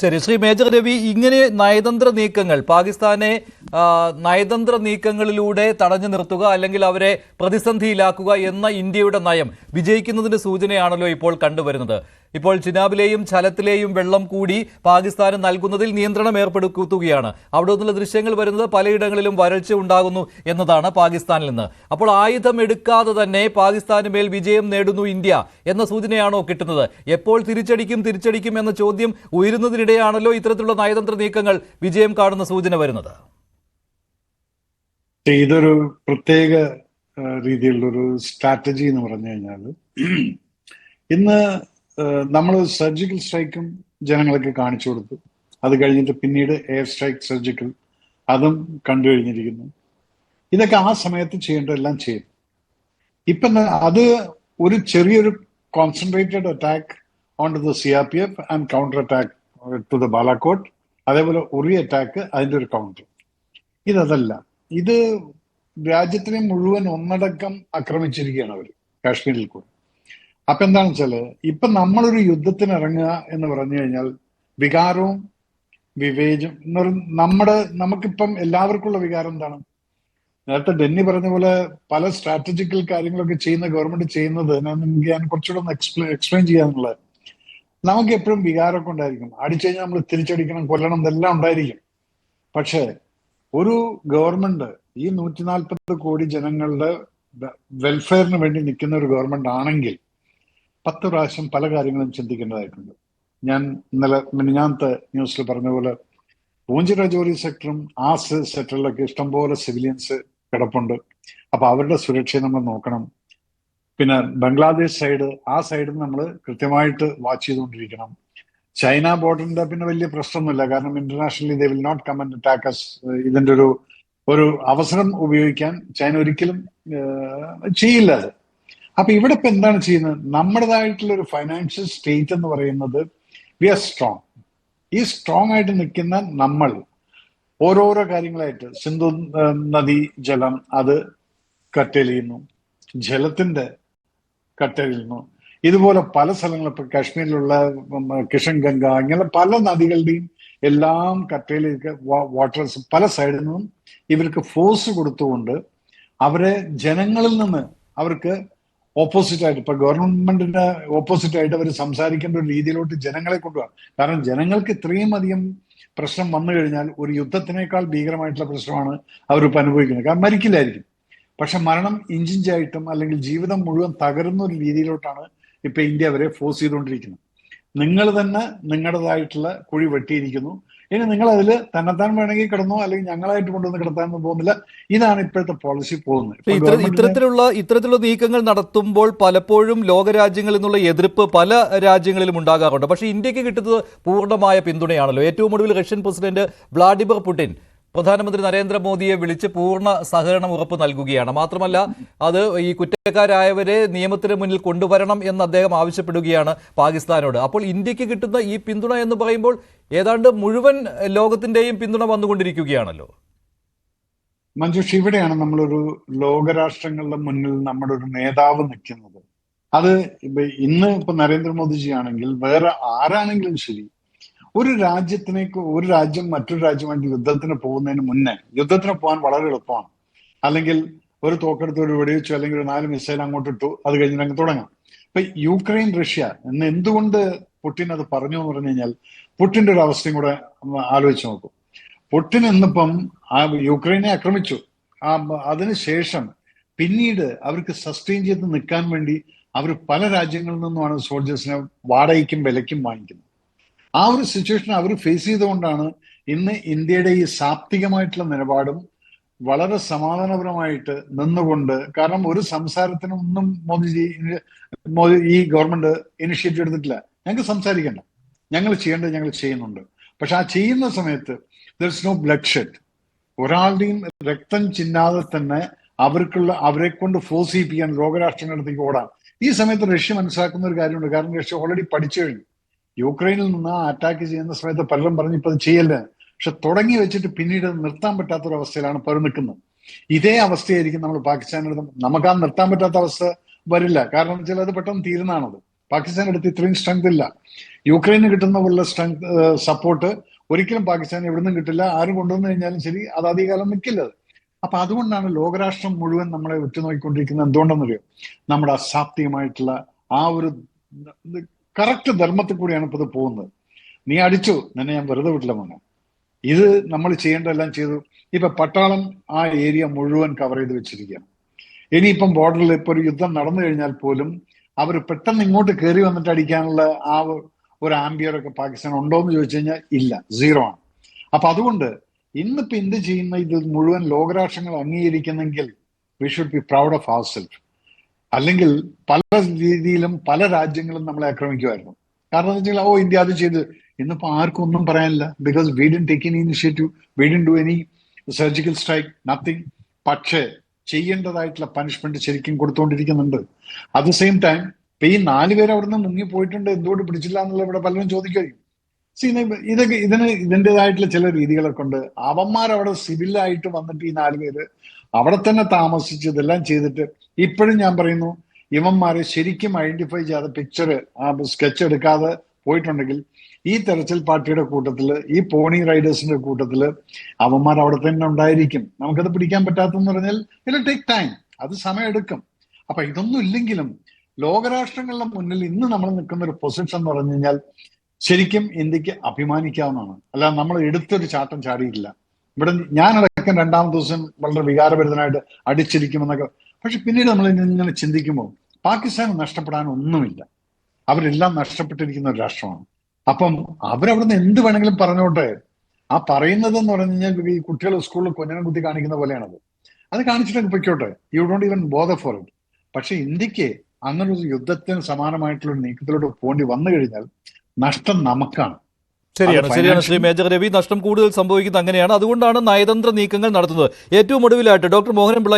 ശരി, ശ്രീ മേജർ രവി, ഇങ്ങനെ നയതന്ത്ര നീക്കങ്ങൾ പാകിസ്ഥാനെ നയതന്ത്ര നീക്കങ്ങളിലൂടെ തടഞ്ഞു നിർത്തുക അല്ലെങ്കിൽ അവരെ പ്രതിസന്ധിയിലാക്കുക എന്ന ഇന്ത്യയുടെ നയം വിജയിക്കുന്നതിന്റെ സൂചനയാണല്ലോ ഇപ്പോൾ കണ്ടുവരുന്നത്. ഇപ്പോൾ ചിനാബിലെയും ഛലത്തിലെയും വെള്ളം കൂടി പാകിസ്ഥാന് നൽകുന്നതിൽ നിയന്ത്രണം ഏർപ്പെടുത്തുകയാണ്. അവിടെ നിന്നുള്ള ദൃശ്യങ്ങൾ വരുന്നത് പലയിടങ്ങളിലും വരൾച്ച ഉണ്ടാകുന്നു എന്നതാണ് പാകിസ്ഥാനിൽ നിന്ന്. അപ്പോൾ ആയുധം എടുക്കാതെ തന്നെ പാകിസ്ഥാന് മേൽ വിജയം നേടുന്നു ഇന്ത്യ എന്ന സൂചനയാണോ കിട്ടുന്നത്? എപ്പോൾ തിരിച്ചടിക്കും എന്ന ചോദ്യം ഉയരുന്നതിനിടെയാണല്ലോ ഇത്തരത്തിലുള്ള നയതന്ത്ര നീക്കങ്ങൾ വിജയം കാണുന്ന സൂചന വരുന്നത്. ഇതൊരു പ്രത്യേക രീതിയിലുള്ള ഒരു സ്ട്രാറ്റജി എന്ന് പറഞ്ഞു കഴിഞ്ഞാൽ, ഇന്ന് നമ്മൾ സർജിക്കൽ സ്ട്രൈക്കും ജനങ്ങൾക്ക് കാണിച്ചു കൊടുത്തു. അത് കഴിഞ്ഞിട്ട് പിന്നീട് എയർ സ്ട്രൈക്ക് സർജിക്കൽ അതും കണ്ടു കഴിഞ്ഞിരിക്കുന്നു. ഇതൊക്കെ ആ സമയത്ത് ചെയ്യേണ്ടതെല്ലാം ചെയ്തു. ഇപ്പം അത് ഒരു ചെറിയൊരു concentrated attack on to the CRPF and counter attack to the Balakot, അതേപോലെ ഉറി അറ്റാക്ക് അതിൻ്റെ ഒരു കൗണ്ടർ. ഇതല്ല, ഇത് രാജ്യത്തിനെ മുഴുവൻ ഒന്നടക്കം ആക്രമിച്ചിരിക്കുകയാണ് അവർ കാശ്മീരിൽ കൂടെ. അപ്പൊ എന്താണെന്ന് വെച്ചാല്, ഇപ്പൊ നമ്മളൊരു യുദ്ധത്തിന് ഇറങ്ങുക എന്ന് പറഞ്ഞു കഴിഞ്ഞാൽ വികാരവും വിവേചം എന്ന് പറയുന്ന നമുക്കിപ്പം എല്ലാവർക്കുള്ള വികാരം എന്താണ്? നേരത്തെ ഡെന്നി പറഞ്ഞ പോലെ പല സ്ട്രാറ്റജിക്കൽ കാര്യങ്ങളൊക്കെ ചെയ്യുന്ന ഗവൺമെന്റ് ചെയ്യുന്നത് ഞാൻ കുറച്ചുകൂടെ ഒന്ന് എക്സ്പ്ലെയിൻ ചെയ്യാന്നുള്ളത്. നമുക്ക് എപ്പോഴും വികാരമൊക്കെ ഉണ്ടായിരിക്കും. അടിച്ചു കഴിഞ്ഞാൽ നമ്മൾ തിരിച്ചടിക്കണം, കൊല്ലണം, ഇതെല്ലാം ഉണ്ടായിരിക്കും. പക്ഷേ ഒരു ഗവൺമെന്റ് ഈ 140 കോടി ജനങ്ങളുടെ വെൽഫെയറിന് വേണ്ടി നിൽക്കുന്ന ഒരു ഗവൺമെന്റ് ആണെങ്കിൽ 10 പ്രാവശ്യം പല കാര്യങ്ങളും ചിന്തിക്കേണ്ടതായിട്ടുണ്ട്. ഞാൻ ഇന്നലെ മിനിഞ്ഞാന്നത്തെ ന്യൂസിൽ പറഞ്ഞ പോലെ പൂഞ്ച് രജോറി സെക്ടറും ആ സെക്ടറിലൊക്കെ ഇഷ്ടംപോലെ സിവിലിയൻസ് കിടപ്പുണ്ട്. അപ്പൊ അവരുടെ സുരക്ഷയെ നമ്മൾ നോക്കണം. പിന്നെ ബംഗ്ലാദേശ് സൈഡ്, ആ സൈഡിൽ നമ്മൾ കൃത്യമായിട്ട് വാച്ച് ചെയ്തുകൊണ്ടിരിക്കണം. ചൈന ബോർഡറിന്റെ പിന്നെ വലിയ പ്രശ്നമൊന്നുമില്ല, കാരണം internationally they will not come and attack us. ഇതിന്റെ ഒരു അവസരം ഉപയോഗിക്കാൻ ചൈന ഒരിക്കലും ചെയ്യില്ല അത്. അപ്പൊ ഇവിടെ ഇപ്പൊ എന്താണ് ചെയ്യുന്നത്? നമ്മുടേതായിട്ടുള്ള ഒരു ഫൈനാൻഷ്യൽ സ്റ്റേറ്റ് എന്ന് പറയുന്നത് വി ആർ സ്ട്രോങ്. ഈ സ്ട്രോങ് ആയിട്ട് നിൽക്കുന്ന നമ്മൾ ഓരോരോ കാര്യങ്ങളായിട്ട് സിന്ധു നദി ജലം അത് കട്ടേൽ ചെയ്യുന്നു, ജലത്തിന്റെ കട്ടേൽ ചെയ്യുന്നു. ഇതുപോലെ പല സ്ഥലങ്ങളും ഇപ്പൊ കാശ്മീരിലുള്ള കിഷൻ ഗംഗ, ഇങ്ങനെ പല നദികളുടെയും എല്ലാം കട്ടയിലേക്ക് വാട്ടേഴ്സ് പല സൈഡിൽ നിന്നും ഇവർക്ക് ഫോഴ്സ് കൊടുത്തുകൊണ്ട് അവരെ ജനങ്ങളിൽ നിന്ന് അവർക്ക് ഓപ്പോസിറ്റ് ആയിട്ട്, ഇപ്പൊ ഗവൺമെന്റിന്റെ ഓപ്പോസിറ്റ് ആയിട്ട് അവർ സംസാരിക്കേണ്ട ഒരു രീതിയിലോട്ട് ജനങ്ങളെ കൊണ്ടുപോകാം. കാരണം ജനങ്ങൾക്ക് ഇത്രയും അധികം പ്രശ്നം വന്നു കഴിഞ്ഞാൽ ഒരു യുദ്ധത്തിനേക്കാൾ ഭീകരമായിട്ടുള്ള പ്രശ്നമാണ് അവരിപ്പോൾ അനുഭവിക്കുന്നത്. കാരണം മരിക്കില്ലായിരിക്കും, പക്ഷെ മരണം ഇഞ്ചിഞ്ചായിട്ടും അല്ലെങ്കിൽ ജീവിതം മുഴുവൻ തകരുന്ന ഒരു രീതിയിലോട്ടാണ് ഇപ്പൊ ഇന്ത്യ അവരെ ഫോഴ്സ് ചെയ്തുകൊണ്ടിരിക്കുന്നത്. നിങ്ങൾ തന്നെ നിങ്ങളുടേതായിട്ടുള്ള കുഴി വെട്ടിയിരിക്കുന്നു. ഇനി നിങ്ങൾ അതിൽ തന്നെത്താൻ വേണമെങ്കിൽ കിടന്നോ, അല്ലെങ്കിൽ ഞങ്ങളായിട്ട് കൊണ്ടുവന്ന് കിടത്താനൊന്നും പോകുന്നില്ല. ഇതാണ് ഇപ്പോഴത്തെ പോളിസി പോകുന്നത്. ഇത്തരത്തിലുള്ള നീക്കങ്ങൾ നടത്തുമ്പോൾ പലപ്പോഴും ലോകരാജ്യങ്ങളിൽ നിന്നുള്ള എതിർപ്പ് പല രാജ്യങ്ങളിലും ഉണ്ടാകാറുണ്ട്. പക്ഷേ ഇന്ത്യക്ക് കിട്ടുന്നത് പൂർണ്ണമായ പിന്തുണയാണല്ലോ. ഏറ്റവും ഒടുവിൽ റഷ്യൻ പ്രസിഡന്റ് വ്ളാഡിമിർ പുടിൻ പ്രധാനമന്ത്രി നരേന്ദ്രമോദിയെ വിളിച്ച് പൂർണ്ണ സഹകരണം ഉറപ്പ് നൽകുകയാണ്. മാത്രമല്ല, അത് ഈ കുറ്റക്കാരായവരെ നിയമത്തിന് മുന്നിൽ കൊണ്ടുവരണം എന്ന് അദ്ദേഹം ആവശ്യപ്പെടുകയാണ് പാകിസ്ഥാനോട്. അപ്പോൾ ഇന്ത്യക്ക് കിട്ടുന്ന ഈ പിന്തുണ എന്ന് പറയുമ്പോൾ ഏതാണ്ട് മുഴുവൻ ലോകത്തിന്റെയും പിന്തുണ വന്നുകൊണ്ടിരിക്കുകയാണല്ലോ. മഞ്ജുഷ്, ഇവിടെയാണ് നമ്മളൊരു ലോകരാഷ്ട്രങ്ങളുടെ മുന്നിൽ നമ്മുടെ ഒരു നേതാവ് നിൽക്കുന്നത്. അത് ഇന്ന് ഇപ്പൊ നരേന്ദ്രമോദിജി ആണെങ്കിൽ വേറെ ആരാണെങ്കിലും ശരി, ഒരു രാജ്യം മറ്റൊരു രാജ്യമായിട്ട് യുദ്ധത്തിന് പോകുന്നതിന് മുന്നേ, യുദ്ധത്തിന് പോകാൻ വളരെ എളുപ്പമാണ്. അല്ലെങ്കിൽ ഒരു തോക്കെടുത്ത് ഒരു വെടിവെച്ചു, അല്ലെങ്കിൽ ഒരു 4 മിസൈൽ അങ്ങോട്ട് ഇട്ടു, അത് കഴിഞ്ഞിട്ട് അങ്ങ് തുടങ്ങാം. ഇപ്പൊ യുക്രൈൻ റഷ്യ എന്ന് എന്തുകൊണ്ട് പുടിൻ അത് പറഞ്ഞു എന്ന് പറഞ്ഞു കഴിഞ്ഞാൽ, പുടിന്റെ ഒരു അവസ്ഥയും കൂടെ ആലോചിച്ച് നോക്കും. പുടിൻ ഇന്നിപ്പം ആ യുക്രൈനെ ആക്രമിച്ചു, അതിനുശേഷം പിന്നീട് അവർക്ക് സസ്റ്റെയിൻ ചെയ്ത് നിൽക്കാൻ വേണ്ടി അവർ പല രാജ്യങ്ങളിൽ നിന്നുമാണ് സോൾജേഴ്സിനെ വാടകയ്ക്കും വിലയ്ക്കും വാങ്ങിക്കുന്നത്. ആ ഒരു സിറ്റുവേഷൻ അവർ ഫേസ് ചെയ്തുകൊണ്ടാണ് ഇന്ന് ഇന്ത്യയുടെ ഈ സാത്വികമായിട്ടുള്ള നിലപാടും വളരെ സമാധാനപരമായിട്ട് നിന്നുകൊണ്ട്, കാരണം ഒരു സംസാരത്തിനൊന്നും മോദി ഈ ഗവൺമെന്റ് ഇനിഷ്യേറ്റീവ് എടുത്തിട്ടില്ല. ഞങ്ങൾക്ക് സംസാരിക്കണ്ട, ഞങ്ങൾ ചെയ്യേണ്ടത് ഞങ്ങൾ ചെയ്യുന്നുണ്ട്. പക്ഷെ ആ ചെയ്യുന്ന സമയത്ത് there is no bloodshed. ഒരാളുടെയും രക്തം ചിന്നാതെ തന്നെ അവരെ കൊണ്ട് ഫോഴ്സ് ചെയ്യിപ്പിക്കാൻ ലോകരാഷ്ട്രങ്ങളിലേക്ക് ഓടാം. ഈ സമയത്ത് റഷ്യ മനസ്സിലാക്കുന്ന ഒരു കാര്യമുണ്ട്. കാരണം റഷ്യ ഓൾറെഡി പഠിച്ചു കഴിഞ്ഞു. യുക്രൈനിൽ നിന്ന് അറ്റാക്ക് ചെയ്യുന്ന സമയത്ത് പലരും പറഞ്ഞു ഇപ്പൊ അത് ചെയ്യല്ലേ, പക്ഷെ തുടങ്ങി വെച്ചിട്ട് പിന്നീട് നിർത്താൻ പറ്റാത്തൊരവസ്ഥയിലാണ് ഇപ്പോൾ നിൽക്കുന്നത്. ഇതേ അവസ്ഥയായിരിക്കും നമ്മൾ പാകിസ്ഥാനെടുത്ത്. നമുക്ക് ആ നിർത്താൻ പറ്റാത്ത അവസ്ഥ വരില്ല, കാരണം വെച്ചാൽ അത് പെട്ടെന്ന് തീരുന്നതാണത്. പാകിസ്ഥാൻ അടുത്ത് ഇത്രയും സ്ട്രെങ്ത് ഇല്ല. യുക്രൈന് കിട്ടുന്ന പോലുള്ള സ്ട്രെങ്ത് സപ്പോർട്ട് ഒരിക്കലും പാകിസ്ഥാൻ എവിടുന്നും കിട്ടില്ല. ആരും കൊണ്ടുവന്നു കഴിഞ്ഞാലും ശരി, അത് അധികകാലം നിൽക്കില്ല. അപ്പൊ അതുകൊണ്ടാണ് ലോകരാഷ്ട്രം മുഴുവൻ നമ്മളെ ഉറ്റുനോക്കിക്കൊണ്ടിരിക്കുന്നത്. എന്തുകൊണ്ടെന്നറിയോ? നമ്മുടെ അസാപ്തികമായിട്ടുള്ള ആ ഒരു കറക്റ്റ് ധർമ്മത്തിൽ കൂടിയാണ് ഇപ്പൊ ഇത് പോകുന്നത്. നീ അടിച്ചു, നിന്നെ ഞാൻ വെറുതെ വിട്ടില്ല മോനെ. ഇത് നമ്മൾ ചെയ്യേണ്ടതെല്ലാം ചെയ്തു. ഇപ്പൊ പട്ടാളം ആ ഏരിയ മുഴുവൻ കവർ ചെയ്ത് വെച്ചിരിക്കുകയാണ്. ഇനിയിപ്പം ബോർഡറിൽ ഇപ്പൊ ഒരു യുദ്ധം നടന്നു കഴിഞ്ഞാൽ പോലും അവർ പെട്ടെന്ന് ഇങ്ങോട്ട് കയറി വന്നിട്ട് അടിക്കാനുള്ള ആ ഒരു ആംബിയറൊക്കെ പാകിസ്ഥാൻ ഉണ്ടോ എന്ന് ചോദിച്ചു കഴിഞ്ഞാൽ ഇല്ല, സീറോ ആണ്. അപ്പൊ അതുകൊണ്ട് ഇന്നിപ്പോ ഇന്ത്യ ചെയ്യുന്ന ഇത് മുഴുവൻ ലോകരാഷ്ട്രങ്ങൾ അംഗീകരിക്കുന്നെങ്കിൽ we should be proud of our self. അല്ലെങ്കിൽ പല രീതിയിലും പല രാജ്യങ്ങളും നമ്മളെ ആക്രമിക്കുമായിരുന്നു. കാരണം എന്താ വെച്ചാൽ ഇന്ത്യ അത് ചെയ്ത്. ഇന്നിപ്പോ ആർക്കും ഒന്നും പറയാനില്ല. Because we didn't take any initiative, we didn't do any surgical strike, nothing. പക്ഷേ ചെയ്യേണ്ടതായിട്ടുള്ള പനിഷ്മെന്റ് ശരിക്കും കൊടുത്തുകൊണ്ടിരിക്കുന്നുണ്ട്. അറ്റ് ദ സെയിം ടൈം ഇപ്പൊ ഈ 4 പേര് അവിടുന്ന് മുങ്ങിപ്പോയിട്ടുണ്ട്, എന്തുകൊണ്ട് പിടിച്ചില്ല എന്നുള്ള ഇവിടെ പലരും ചോദിക്കുകയും. ഇതൊക്കെ ഇതിൻ്റെതായിട്ടുള്ള ചില രീതികളൊക്കെ ഉണ്ട്. അവന്മാരവിടെ സിവിലായിട്ട് വന്നിട്ട് ഈ 4 പേര് അവിടെ തന്നെ താമസിച്ച് ഇതെല്ലാം ചെയ്തിട്ട് ഇപ്പോഴും ഞാൻ പറയുന്നു, ഇവന്മാരെ ശരിക്കും ഐഡന്റിഫൈ ചെയ്യാതെ പിക്ചർ സ്കെച്ച് എടുക്കാതെ പോയിട്ടുണ്ടെങ്കിൽ ഈ തെരച്ചിൽ പാർട്ടിയുടെ കൂട്ടത്തില്, ഈ പോണി റൈഡേഴ്സിന്റെ കൂട്ടത്തില് അവന്മാർ അവിടെ തന്നെ ഉണ്ടായിരിക്കും. നമുക്കത് പിടിക്കാൻ പറ്റാത്തെന്ന് പറഞ്ഞാൽ ഇറ്റ് ടേക്ക് ടൈം, അത് സമയം എടുക്കും. അപ്പൊ ഇതൊന്നും ഇല്ലെങ്കിലും ലോകരാഷ്ട്രങ്ങളുടെ മുന്നിൽ ഇന്ന് നമ്മൾ നിൽക്കുന്ന ഒരു പൊസിഷൻ എന്ന് പറഞ്ഞു കഴിഞ്ഞാൽ ശരിക്കും ഇന്ത്യക്ക് അഭിമാനിക്കാവുന്നതാണ്. അല്ല, നമ്മൾ എടുത്തൊരു ചാട്ടം ചാടിയിട്ടില്ല. ഇവിടെ ഞാനടക്കം 2ാമത്തെ ദിവസം വളരെ വികാരഭരിതനായിട്ട് അടിച്ചിരിക്കുമെന്നൊക്കെ. പക്ഷെ പിന്നീട് നമ്മൾ ഇങ്ങനെ ചിന്തിക്കുമ്പോൾ പാകിസ്ഥാൻ നഷ്ടപ്പെടാൻ ഒന്നുമില്ല. അവരെല്ലാം നഷ്ടപ്പെട്ടിരിക്കുന്ന ഒരു രാഷ്ട്രമാണ്. അപ്പം അവരവിടുന്ന് എന്ത് വേണമെങ്കിലും പറഞ്ഞോട്ടെ. ആ പറയുന്നത് എന്ന് പറഞ്ഞു കഴിഞ്ഞാൽ ഈ കുട്ടികൾ സ്കൂളിൽ കൊഞ്ഞനം കുത്തി കാണിക്കുന്ന പോലെയാണത്. അത് കാണിച്ചിട്ടൊക്കെ പൊയ്ക്കോട്ടെ, you don't even bother for it. പക്ഷെ ഇന്ത്യക്ക് അങ്ങനെ ഒരു യുദ്ധത്തിന് സമാനമായിട്ടുള്ള ഒരു നീക്കത്തിലോട്ട് പോകേണ്ടി വന്നു കഴിഞ്ഞാൽ നഷ്ടം നമുക്കാണ്. ശരിയാണ് ശ്രീ മേജർ രവി. നഷ്ടം കൂടുതൽ സംഭവിക്കുന്നത് അങ്ങനെയാണ്. അതുകൊണ്ടാണ് നയതന്ത്ര നീക്കങ്ങൾ നടത്തുന്നത്. ഏറ്റവും ഒടുവിലായിട്ട് ഡോക്ടർ മോഹനൻ പിള്ള